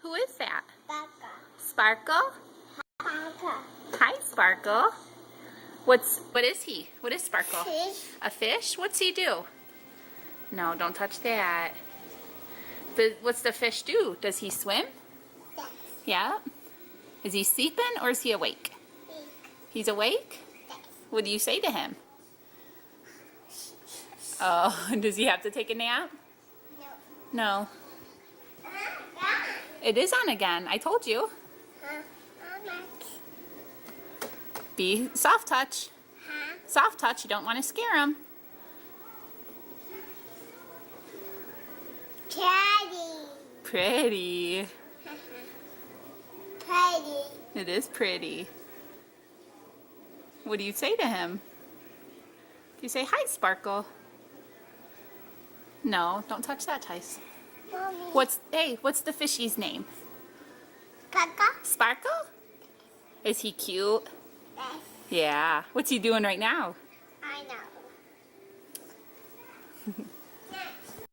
Who is that? Baka. Sparkle? Baka. Hi, Sparkle. What is he? What is Sparkle? Fish. A fish? What's he do? No, don't touch that. What's the fish do? Does he swim? Yes. Yeah. Is he sleeping or is he awake? Big. He's awake? Yes. What do you say to him? Oh, does he have to take a nap? No. No. Yeah. It is on again. I told you. Mama. Be soft touch. Huh? Soft touch. You don't want to scare him. Daddy. Pretty. Daddy. It is pretty. What do you say to him? Do you say, hi, Sparkle? No, don't touch that, Tice. Mommy. What's the fishy's name? Baka. Sparkle? Is he cute? Yes. Yeah. What's he doing right now? I know.